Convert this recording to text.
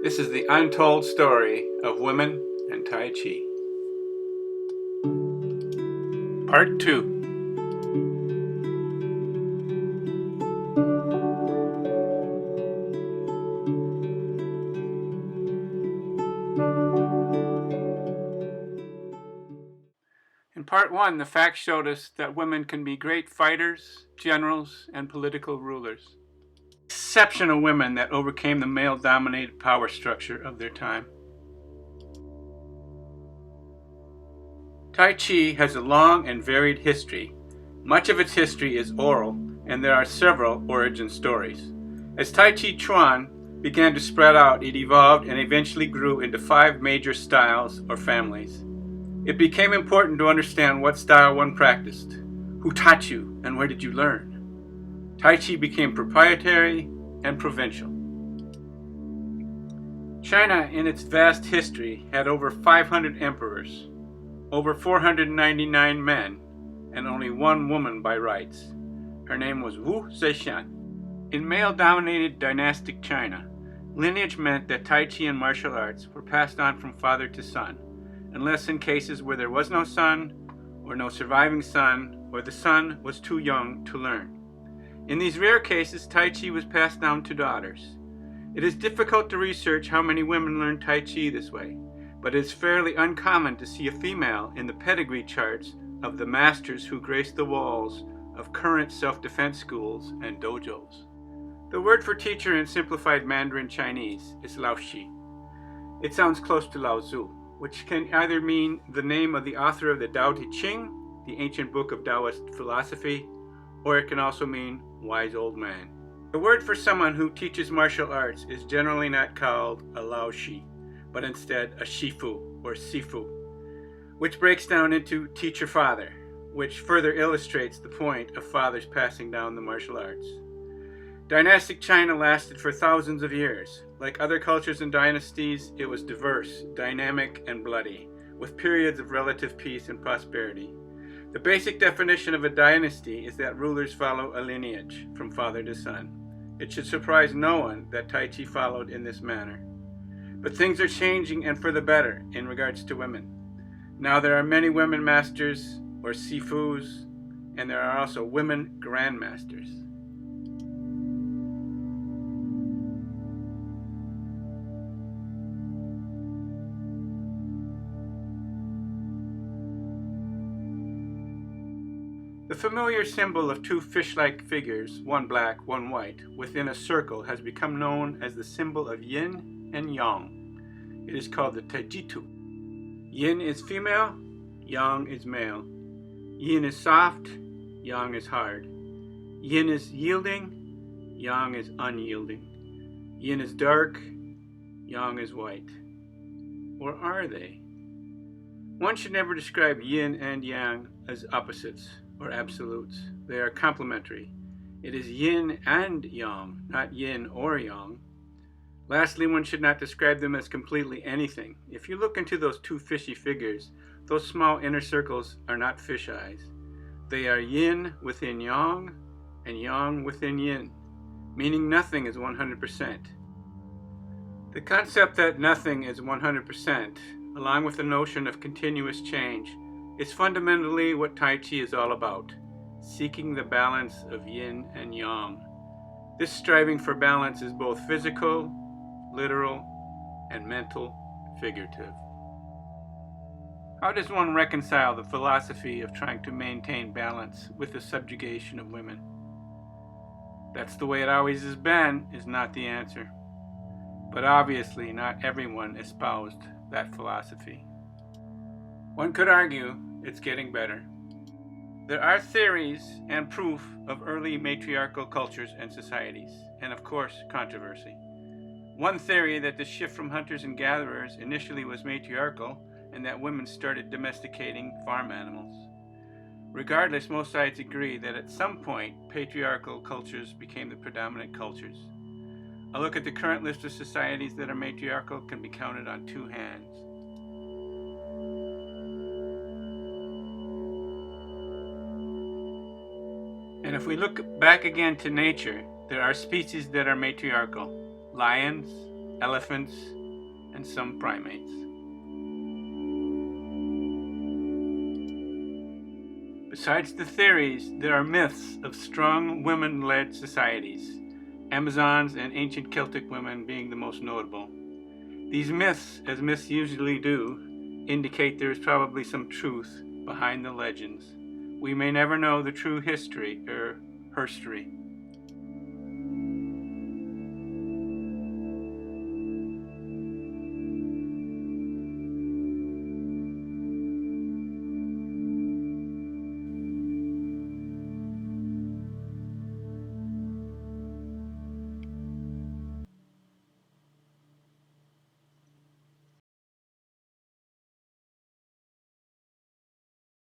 This is the untold story of women and Tai Chi. Part 2. In Part 1, the facts showed us that women can be great fighters, generals, and political rulers. Exceptional women that overcame the male-dominated power structure of their time. Tai Chi has a long and varied history. Much of its history is oral, and there are several origin stories. As Tai Chi Chuan began to spread out, it evolved and eventually grew into 5 major styles or families. It became important to understand what style one practiced, who taught you, and where did you learn. Tai Chi became proprietary and provincial. China, in its vast history, had over 500 emperors, over 499 men, and only 1 woman by rights. Her name was Wu Zetian. In male-dominated dynastic China, lineage meant that Tai Chi and martial arts were passed on from father to son, unless in cases where there was no son, or no surviving son, or the son was too young to learn. In these rare cases, Tai Chi was passed down to daughters. It is difficult to research how many women learned Tai Chi this way, but it is fairly uncommon to see a female in the pedigree charts of the masters who grace the walls of current self-defense schools and dojos. The word for teacher in simplified Mandarin Chinese is Lao Shi. It sounds close to Lao Tzu, which can either mean the name of the author of the Tao Te Ching, the ancient book of Taoist philosophy, or it can also mean wise old man. The word for someone who teaches martial arts is generally not called a Lao Shi, but instead a Shifu or Sifu, which breaks down into teacher father, which further illustrates the point of fathers passing down the martial arts. Dynastic China lasted for thousands of years. Like other cultures and dynasties, it was diverse, dynamic, and bloody, with periods of relative peace and prosperity. The basic definition of a dynasty is that rulers follow a lineage from father to son. It should surprise no one that Tai Chi followed in this manner. But things are changing, and for the better, in regards to women. Now there are many women masters, or Sifus, and there are also women grandmasters. The familiar symbol of 2 fish-like figures, one black, one white, within a circle has become known as the symbol of yin and yang. It is called the Taijitu. Yin is female, yang is male. Yin is soft, yang is hard. Yin is yielding, yang is unyielding. Yin is dark, yang is white. Or are they? One should never describe yin and yang as opposites or absolutes. They are complementary. It is yin and yang, not yin or yang. Lastly, one should not describe them as completely anything. If you look into those 2 fishy figures, those small inner circles are not fish eyes. They are yin within yang and yang within yin, meaning nothing is 100%. The concept that nothing is 100%, along with the notion of continuous change, is fundamentally what Tai Chi is all about, seeking the balance of yin and yang. This striving for balance is both physical, literal, and mental, figurative. How does one reconcile the philosophy of trying to maintain balance with the subjugation of women? That's the way it always has been is not the answer. But obviously not everyone espoused that philosophy. One could argue it's getting better. There are theories and proof of early matriarchal cultures and societies, and of course, controversy. One theory that the shift from hunters and gatherers initially was matriarchal, and that women started domesticating farm animals. Regardless, most sides agree that at some point, patriarchal cultures became the predominant cultures. A look at the current list of societies that are matriarchal can be counted on 2 hands. And if we look back again to nature, there are species that are matriarchal. Lions, elephants, and some primates. Besides the theories, there are myths of strong women-led societies, Amazons and ancient Celtic women being the most notable. These myths, as myths usually do, indicate there is probably some truth behind the legends. We may never know the true history or herstory.